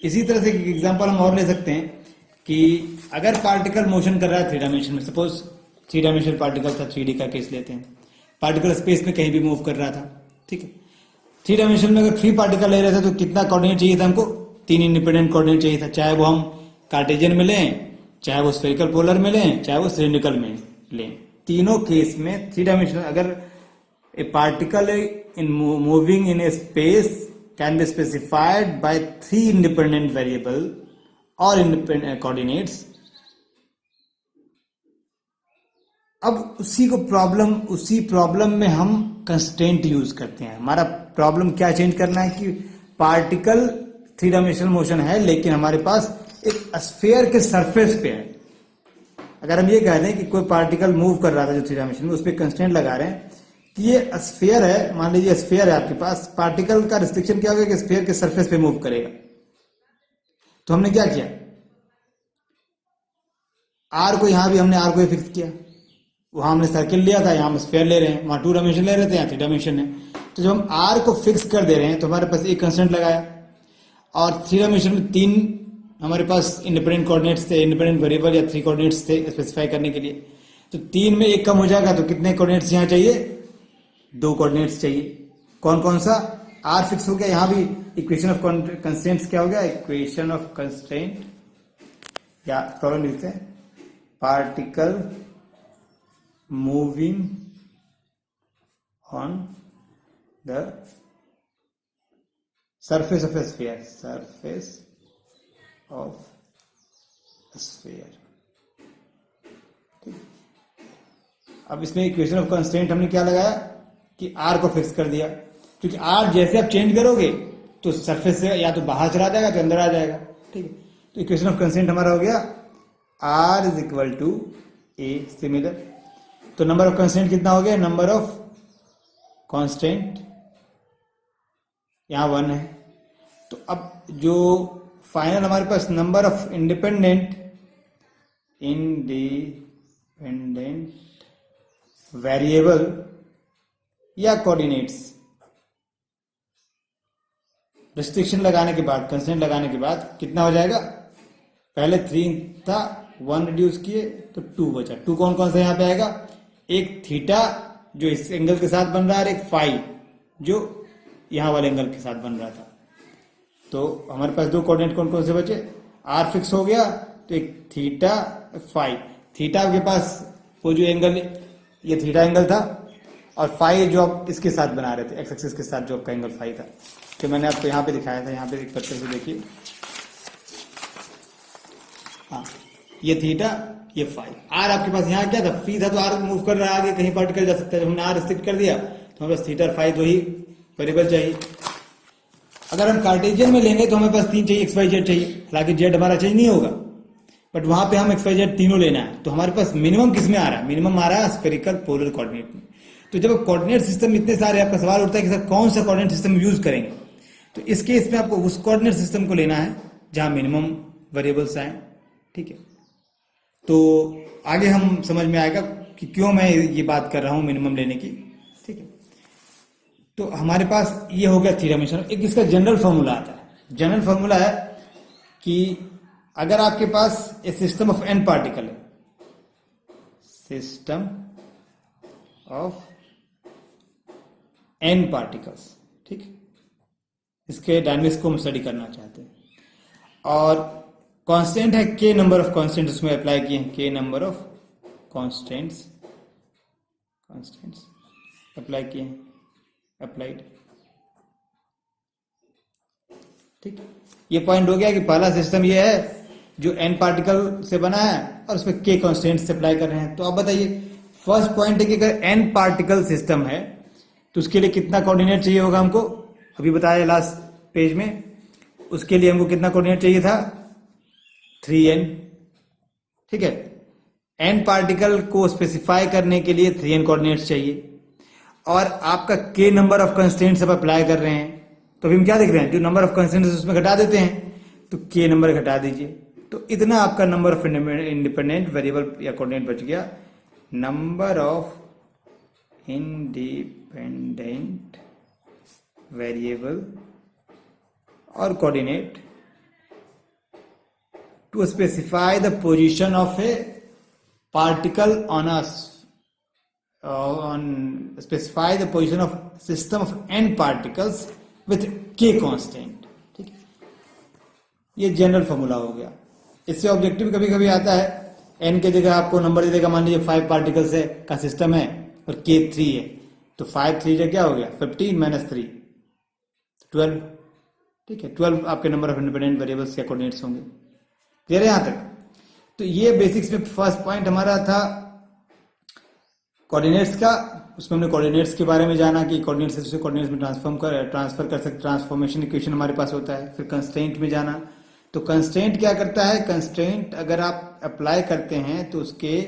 इसी तरह से एक एग्जांपल हम और ले सकते हैं कि अगर पार्टिकल मोशन कर रहा है 3 डायमेंशन में, सपोज 3 डायमेंशनल पार्टिकल था, 3D का केस लेते हैं, पार्टिकल स्पेस में कहीं भी मूव कर रहा था, ठीक है। 3 डायमेंशन में अगर 3 पार्टिकल ले रहे थे, तो कितना कोऑर्डिनेट चाहिए था हमको, 3 इंडिपेंडेंट कोऑर्डिनेट चाहिए था, चाहे वो हम कार्टेशियन में लें, चाहे वो स्फेरिकल पोलर में लें, चाहे वो सिलिंड्रिकल में लें। तीनों केस में 3 डायमेंशनल, अगर ए particle in moving in A space can be specified by 3 independent variable और इंडिपेंडेंट कोऑर्डिनेट्स। अब उसी प्रॉब्लम में हम कंस्ट्रेंट यूज करते हैं। हमारा प्रॉब्लम क्या चेंज करना है कि पार्टिकल 3 डायमेंशनल मोशन है, लेकिन हमारे पास एक स्फीयर के सरफेस पे है। अगर हम ये कह रहे हैं कि कोई पार्टिकल मूव कर रहा था जो 3 डायमेंशन में, उस पर कंस्ट्रेंट लगा रहे हैं कि ये स्फीयर है, मान लीजिए स्फीयर है आपके पास, पार्टिकल का रिस्ट्रिक्शन क्या होगा कि स्फीयर के सरफेस पे मूव करेगा। तो हमने क्या किया, आर को यहां भी हमने आर को फिक्स किया, वहां हमने सर्किल लिया था, यहां हम स्फीयर ले रहे हैं, वहां 2 डायमेंशन ले रहे थे, यहाँ 3 डायमेंशन है। तो जब हम आर को फिक्स कर दे रहे हैं, तो हमारे पास एक कंस्टेंट लगाया, और 3 डायमेंशन में 3 हमारे पास इंडिपेंडेंट कोऑर्डिनेट्स थे, इंडिपेंडेंट वेरिएबल या 3 कोऑर्डिनेट्स थे स्पेसिफाई करने के लिए। तो 3 में 1 कम हो जाएगा, तो कितने कोऑर्डिनेट्स यहाँ चाहिए, 2 कोऑर्डिनेट्स चाहिए। कौन कौन सा, आर फिक्स हो गया, यहाँ भी इक्वेशन ऑफ कंस्ट्रेंट्स क्या हो गया, इक्वेशन ऑफ कंस्ट्रेंट, या प्रॉब्लम लिखते हैं, particle moving on the surface of a sphere, surface of a sphere। ठीक, अब इसमें इक्वेशन ऑफ कंस्ट्रेंट हमने क्या लगाया कि r को फिक्स कर दिया, क्योंकि r जैसे आप चेंज करोगे तो सरफेस से या तो बाहर चला जाएगा तो अंदर आ जाएगा। ठीक है, तो इक्वेशन ऑफ कंस्ट्रेंट हमारा हो गया r is equal to a similar. तो नंबर ऑफ कंस्ट्रेंट कितना हो गया, नंबर ऑफ कांस्टेंट यहां 1 है। तो अब जो फाइनल हमारे पास नंबर ऑफ इंडिपेंडेंट वेरिएबल या कोऑर्डिनेट्स रिस्ट्रिक्शन लगाने के बाद, कंस्ट्रेंट लगाने के बाद कितना हो जाएगा, पहले 3 था, 1 रिड्यूस किए तो 2 बचा। 2 कौन कौन सा यहां पे आएगा, एक थीटा जो इस एंगल के साथ बन रहा है, एक फाई जो यहां वाले एंगल के साथ बन रहा था। तो हमारे पास 2 कोऑर्डिनेट कौन कौन से बचे, आर फिक्स हो गया, तो एक थीटा फाई, थीटा के पास वो जो एंगल, ये थीटा एंगल था, और फाई जो आप इसके साथ बना रहे थे, एक्स एक्सिस के साथ जो आपका एंगल फाई था, तो मैंने आपको यहाँ पे दिखाया था, यहाँ पे एक पत्थर से देखिए, हाँ, ये थीटा, ये फाई। आर आपके पास यहाँ क्या था, फी था, तो आर मूव कर रहा है आगे, कहीं पार्टिकल जा सकता है। जब हमने आर रिस्ट्रिक्ट कर दिया तो हमें बस थीटा और फाई दो ही वेरिएबल चाहिए। अगर हम कार्टेशियन में लेंगे तो हमें पास तीन चाहिए, एक्स वाई जेड चाहिए, हालांकि जेड हमारा चेंज नहीं होगा, बट वहां पे हम एक्स वाई जेड तीनों लेना है। तो हमारे पास मिनिमम किस में आ रहा है, मिनिमम आ रहा है स्फेरिकल पोलर कोऑर्डिनेट में। तो जब कोऑर्डिनेट सिस्टम इतने सारे, आपका सवाल उठता है कि सर कौन सा कोऑर्डिनेट सिस्टम यूज करेंगे, तो इस केस में आपको उस कोऑर्डिनेट सिस्टम को लेना है जहां मिनिमम वेरिएबल्स आए। ठीक है, तो आगे हम समझ में आएगा कि क्यों मैं ये बात कर रहा हूं मिनिमम लेने की। ठीक है, तो हमारे पास ये हो गया थ्योरम। एक इसका जनरल फॉर्मूला आता है। जनरल फॉर्मूला है कि अगर आपके पास ए सिस्टम ऑफ एन पार्टिकल है, सिस्टम ऑफ एन पार्टिकल्स, ठीक है, इसके डायनेमिक्स को हम स्टडी करना चाहते हैं, और कांस्टेंट है के नंबर ऑफ कांस्टेंट्स उसमें अप्लाई किए हैं, के नंबर ऑफ कांस्टेंट्स अप्लाई किए हैं, अप्लाइड। ठीक, ये पॉइंट हो गया कि पहला सिस्टम ये है जो एन पार्टिकल से बना है और उसमें के कांस्टेंट्स अप्लाई कर रहे हैं। तो आप बताइए, फर्स्ट पॉइंट है कि अगर एन पार्टिकल सिस्टम है तो उसके लिए कितना कोऑर्डिनेट चाहिए होगा हमको, अभी बताया लास्ट पेज में। उसके लिए हमको कितना कोऑर्डिनेट चाहिए था, 3n। ठीक है, एन पार्टिकल को स्पेसिफाई करने के लिए 3n कोऑर्डिनेट्स चाहिए, और आपका k नंबर ऑफ कंस्ट्रेंट्स आप अप्लाई कर रहे हैं। तो अभी हम क्या देख रहे हैं, जो नंबर ऑफ कंस्ट्रेंट्स उसमें घटा देते हैं, तो k नंबर घटा दीजिए, तो इतना आपका नंबर ऑफ इंडिपेंडेंट वेरिएबल या कोऑर्डिनेट बच गया। नंबर ऑफ इंडिपेंडेंट वेरिएबल और coordinate to specify the position of a particle on specify the position of system of n particles with k constant। ठीक है, ये जनरल फॉर्मूला हो गया। इससे ऑब्जेक्टिव कभी कभी आता है, n के जगह आपको नंबर दे देगा, मान लीजिए 5 पार्टिकल्स है का सिस्टम है और k 3 है, तो 5 3 जो क्या हो गया, 15 माइनस 3 12। ठीक है, 12 आपके नंबर ऑफ इंडिपेंडेंट वेरिएबल्स या कोऑर्डिनेट्स होंगे। क्लियर है यहां तक? तो ये बेसिक्स में फर्स्ट पॉइंट हमारा था कोऑर्डिनेट्स का। उसमें हमने कोऑर्डिनेट्स के बारे में जाना कि कोऑर्डिनेट्स से दूसरे कोऑर्डिनेट्स में ट्रांसफर कर सकते, ट्रांसफॉर्मेशन इक्वेशन हमारे पास होता है। फिर कंस्ट्रेंट में जाना, तो कंस्ट्रेंट क्या करता है, कंस्ट्रेंट अगर आप अप्लाई करते हैं तो उसके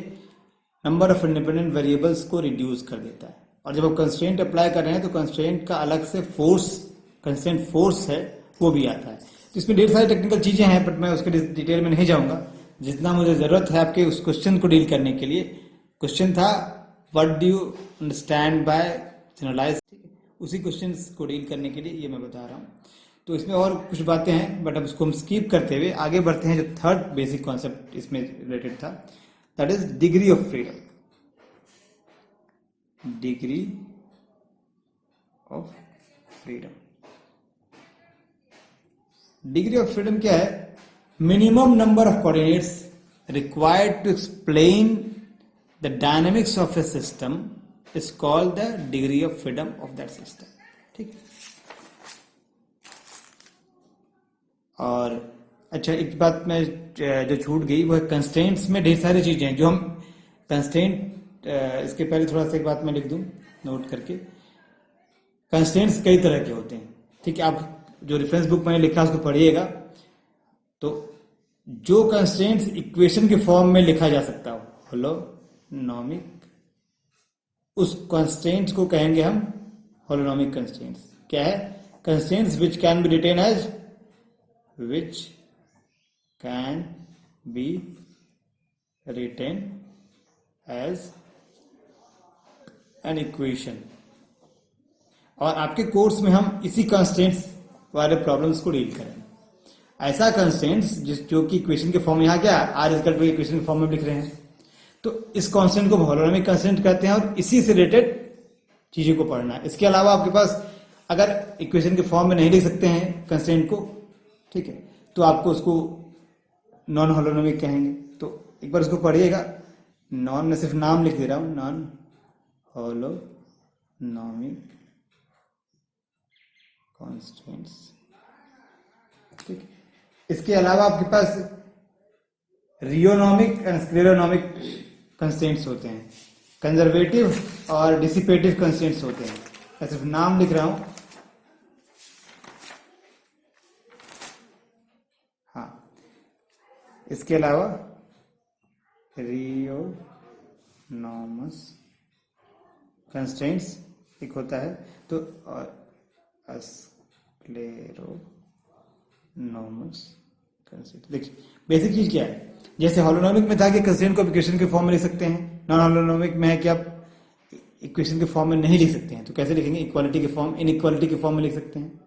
नंबर ऑफ इंडिपेंडेंट वेरिएबल्स को रिड्यूस कर देता है। और जब आप कंस्ट्रेंट अप्लाई कर रहे हैं तो कंस्ट्रेंट का अलग से फोर्स, कंस्ट्रेंट फोर्स है, वो भी आता है। तो इसमें ढेर सारी टेक्निकल चीजें हैं, बट मैं उसके डिटेल में नहीं जाऊंगा। जितना मुझे जरूरत है आपके उस क्वेश्चन को डील करने के लिए, क्वेश्चन था what do you understand by generalize, उसी क्वेश्चन को डील करने के लिए ये मैं बता रहा हूँ। तो इसमें और कुछ बातें हैं, बट अब उसको हम स्किप करते हुए आगे बढ़ते हैं। जो थर्ड बेसिक कॉन्सेप्ट इसमें रिलेटेड था, that is degree of freedom. Degree of freedom, degree of freedom क्या है, minimum number of coordinates required to explain the dynamics of a system is called the degree of freedom of that system. ठीक, और अच्छा एक बात मैं जो छूट गई वो है कंस्ट्रेंट्स में ढेर सारी चीजें हैं जो हम कंस्ट्रेंट, इसके पहले थोड़ा सा एक बात मैं लिख दूं नोट करके। कंस्ट्रेंट्स कई तरह के होते हैं। ठीक है, आप जो रेफरेंस बुक मैंने लिखा उसको पढ़िएगा। तो जो कंस्ट्रेंट्स इक्वेशन के फॉर्म में लिखा जा सकता हो, होलोनॉमिक, उस कंस्ट्रेंट्स को कहेंगे हम होलोनॉमिक कंस्ट्रेंट्स। क्या है, constraints which can be written as, which can be written as an equation। और आपके कोर्स में हम इसी कंस्टेंट्स वाले प्रॉब्लम्स को डील करेंगे। ऐसा कंस्टेंट्स जो कि इक्वेशन के फॉर्म, यहाँ क्या R is equal to equation के फॉर्म में लिख रहे हैं, तो इस कांस्टेंट को होलोनॉमिक कांस्टेंट कहते हैं, और इसी से रिलेटेड चीजों को पढ़ना है। इसके अलावा आपके पास अगर इक्वेशन के फॉर्म में नहीं लिख सकते हैं कंस्टेंट को, ठीक है, तो आपको उसको नॉन होलोनॉमिक कहेंगे। तो एक बार उसको पढ़िएगा। नॉन, मैं सिर्फ नाम लिख दे रहा हूं, नॉन होलोनॉमिक कॉन्स्टेंट्स। ठीक, इसके अलावा आपके पास रियोनॉमिक एंड स्क्लेरोनॉमिक कंस्ट्रेंट्स होते हैं, कंजर्वेटिव और डिसिपेटिव कंस्ट्रेंट्स होते हैं। मैं सिर्फ नाम लिख रहा हूं। हाँ, इसके अलावा रियोनॉमस कंस्ट्रेंट्स एक होता है, तो और स्क्लेरोनॉमस कंस्ट्रेंट। देखिए बेसिक चीज क्या है, जैसे होलोनॉमिक में था कि कंस्ट्रेंट को इक्वेशन के फॉर्म में लिख सकते हैं, नॉन होलोनॉमिक में है कि आप इक्वेशन के फॉर्म में नहीं लिख सकते हैं। तो कैसे लिखेंगे, इक्वालिटी के फॉर्म, इनइक्वालिटी के फॉर्म में लिख सकते हैं।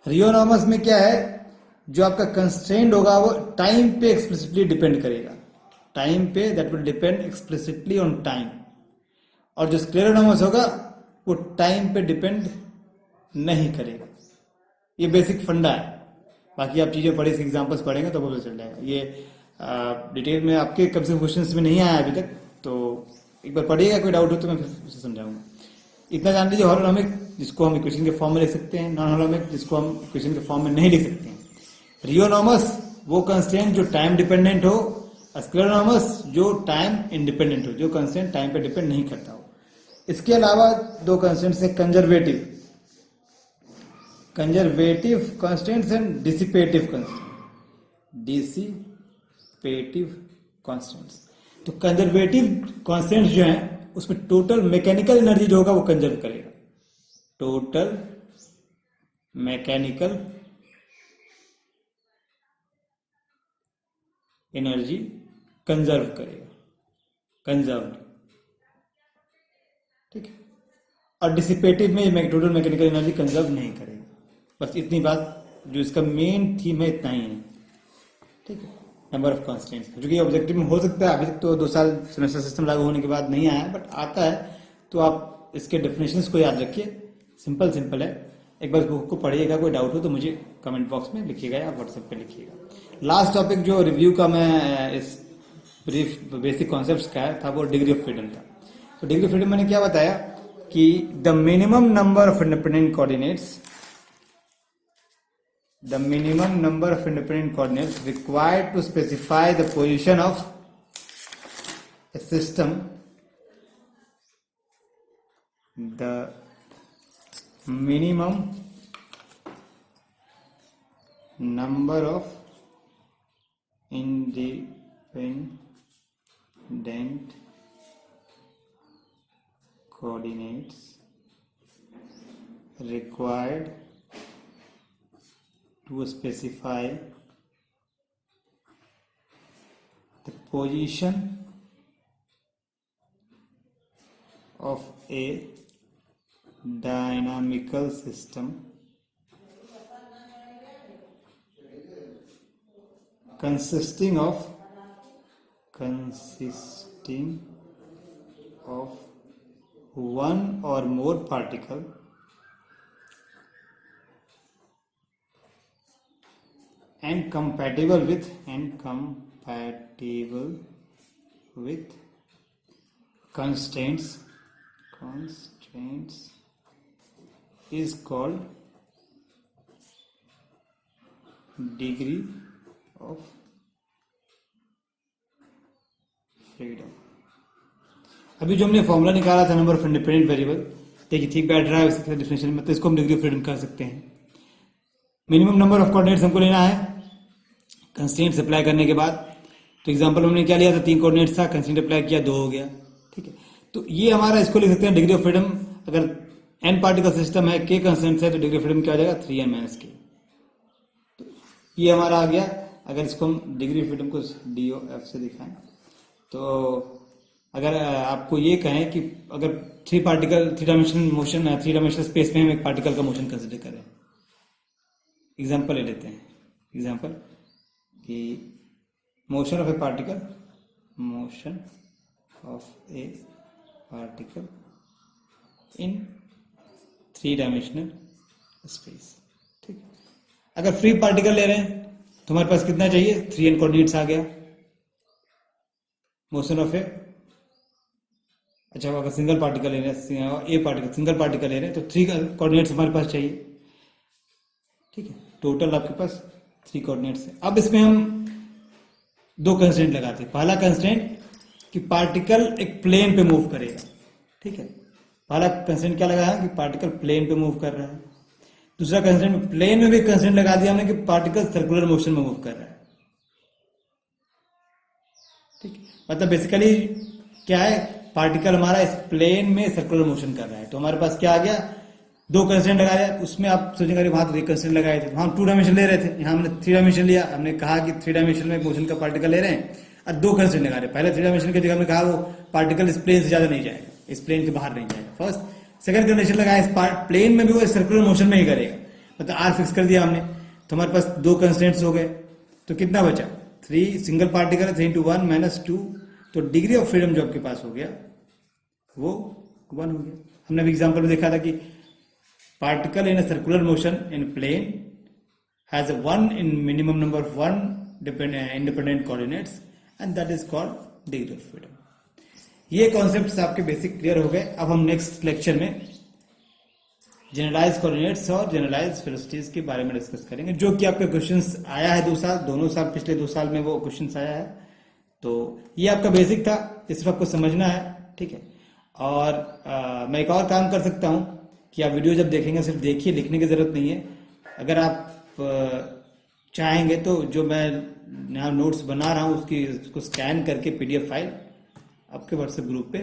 रियोनॉमस में क्या है, जो आपका कंस्ट्रेंट होगा वो टाइम पे एक्सप्लिसिटली डिपेंड करेगा, टाइम पे, that will depend explicitly on time. और जो स्क्लेरोनॉमस होगा वो टाइम पे डिपेंड नहीं करेगा। ये बेसिक फंडा है, बाकी आप चीजें पढ़े, एग्जांपल्स पढ़ेंगे तो पता चल जाएगा। ये डिटेल में आपके कब से क्वेश्चंस में नहीं आया अभी तक, तो एक बार पढ़िएगा, कोई डाउट हो तो मैं फिर उसे समझाऊंगा। इतना जान लीजिए, होलोनॉमिक जिसको हम इक्वेशन के फॉर्म में लिख सकते हैं, नॉन होलोनॉमिक जिसको हम इक्वेशन के फॉर्म में नहीं लिख सकते हैं। रियोनॉमस वो कंस्ट्रेंट जो टाइम डिपेंडेंट हो, स्क्लेरोनॉमस जो टाइम इंडिपेंडेंट हो, जो कंस्ट्रेंट टाइम पे डिपेंड नहीं करता हो। इसके अलावा दो कंस्ट्रेंट्स है, conservative constraints and dissipative constraints. तो कंजर्वेटिव कंस्ट्रेंट्स जो हैं उसमें टोटल मैकेनिकल एनर्जी जो होगा वो कंजर्व करेगा, टोटल मैकेनिकल एनर्जी कंजर्व करेगा, कंजर्व्ड, ठीक है। और डिसिपेटिव में टोटल मैकेनिकल एनर्जी कंजर्व नहीं करेगा। बस इतनी बात, जो इसका मेन थीम है इतना ही है, ठीक है। नंबर ऑफ कॉन्स्टेंट्स, जो कि ऑब्जेक्टिव में हो सकता है, अभी तक तो 2 साल सेमेस्टर सिस्टम लागू होने के बाद नहीं आया, बट आता है तो आप इसके डेफिनेशंस को याद रखिए। सिंपल है, एक बार बुक को पढ़िएगा। कोई डाउट हो तो मुझे कमेंट बॉक्स में लिखिएगा या व्हाट्सएप पे लिखिएगा। लास्ट टॉपिक जो रिव्यू का मैं इस ब्रीफ बेसिक कॉन्सेप्ट्स का था वो डिग्री ऑफ फ्रीडम था। तो डिग्री ऑफ फ्रीडम मैंने क्या बताया कि the minimum number of independent coordinates, the minimum number of independent coordinates required to specify the position of a system, the minimum number of independent coordinates required to specify the position of a dynamical system consisting of one or more particle and compatible with constraints is called degree of freedom। अभी जो हमने फॉर्मूला निकाला था नंबर ऑफ इंडिपेंडेंट वेरिएबल, देखिए ठीक बैठ रहा है उसके डेफिनेशन में, तो इसको हम डिग्री ऑफ फ्रीडम कर सकते हैं। मिनिमम नंबर ऑफ कोऑर्डिनेट्स हमको लेना है कंस्ट्रेंट्स अप्लाई करने के बाद। तो एग्जांपल हमने क्या लिया था, 3 कोऑर्डिनेट्स था, कंस्ट्रेंट अप्लाई किया 2 हो गया, ठीक है। तो ये हमारा, इसको लिख सकते हैं डिग्री ऑफ फ्रीडम। अगर n पार्टिकल सिस्टम है, k कंस्ट्रेंट्स है, तो डिग्री ऑफ फ्रीडम क्या हो जाएगा, 3n-k। तो ये हमारा आ गया। अगर इसको हम डिग्री ऑफ फ्रीडम को DOF से दिखाएं, तो अगर आपको ये कहें कि अगर 3 डायमेंशनल मोशन, 3 डायमेंशनल स्पेस में हम एक पार्टिकल का मोशन कंसिडर करें, एग्जाम्पल ले लेते हैं। एग्जाम्पल कि motion of a particle in 3 dimensional space, ठीक। अगर फ्री पार्टिकल ले रहे हैं तो हमारे पास कितना चाहिए, 3n कोऑर्डिनेट्स आ गया। मोशन ऑफ ए, अच्छा अगर सिंगल पार्टिकल ले रहे हैं, सिंगल पार्टिकल ले रहे हैं तो 3 कोऑर्डिनेट्स हमारे पास चाहिए, ठीक है। टोटल आपके पास 3 कोऑर्डिनेट्स है। अब इसमें हम दो कंस्ट्रेंट लगाते हैं। पहला कंस्ट्रेंट कि पार्टिकल एक प्लेन पे मूव करेगा, ठीक है, पहला कंस्ट्रेंट क्या लगाया कि पार्टिकल प्लेन पे मूव कर रहा है। दूसरा कंस्ट्रेंट, प्लेन में भी कंस्ट्रेंट लगा दिया हमने कि पार्टिकल सर्कुलर मोशन में मूव कर रहा है, ठीक है। मतलब बेसिकली क्या है, पार्टिकल हमारा इस प्लेन में सर्कुलर मोशन कर रहा है। तो हमारे पास क्या आ गया, दो कंस्ट्रेंट लगा दिया। उसमें आप सोचेंगे वहां तो एक कंस्ट्रेंट लगाए थे, हम 2 डायमेंशन ले रहे थे, यहाँ हमने 3 डायमेंशन लिया। हमने कहा कि 3 डायमेंशन में मोशन का पार्टिकल ले रहे हैं और दो कंस्ट्रेंट लगा रहे हैं। पहले 3 डायमेंशन की जगह हमने कहा वो पार्टिकल इस प्लेन से ज्यादा नहीं जाएगा, इस प्लेन के बाहर नहीं जाएगा। फर्स्ट सेकंड कंडीशन लगाया, इस प्लेन में भी वो सर्कुलर मोशन में ही करेगा, मतलब आर फिक्स कर दिया हमने। तो हमारे पास दो कंस्ट्रेंट्स हो गए, तो कितना बचा, 3 सिंगल पार्टिकल है, 3 into 1 - 2, तो डिग्री ऑफ फ्रीडम जो आपके पास हो गया वो 1 हो गया। हमने अभी एग्जाम्पल में देखा था कि particle in a circular motion in plane has a 1 in minimum number of 1 independent coordinates and that is called degree of freedom। ये कॉन्सेप्ट्स आपके बेसिक क्लियर हो गए। अब हम नेक्स्ट लेक्चर में जनरलाइज कोऑर्डिनेट्स और जनरलाइज वेलोसिटीज के बारे में डिस्कस करेंगे, जो कि आपके क्वेश्चंस आया है 2 साल, दोनों साल, पिछले 2 साल में वो क्वेश्चंस आया है। तो ये आपका बेसिक था, ये सिर्फ आपको समझना है, ठीक है। और मैं एक और काम कर सकता हूँ कि आप वीडियो जब देखेंगे सिर्फ देखिए, लिखने की जरूरत नहीं है। अगर आप चाहेंगे तो जो मैं यहाँ नोट्स बना रहा हूँ उसको स्कैन करके PDF फाइल आपके व्हाट्सएप ग्रुप पे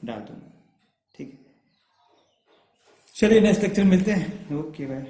डाल दूंगा, ठीक है। चलिए नेक्स्ट लेक्चर मिलते हैं, ओके बाय।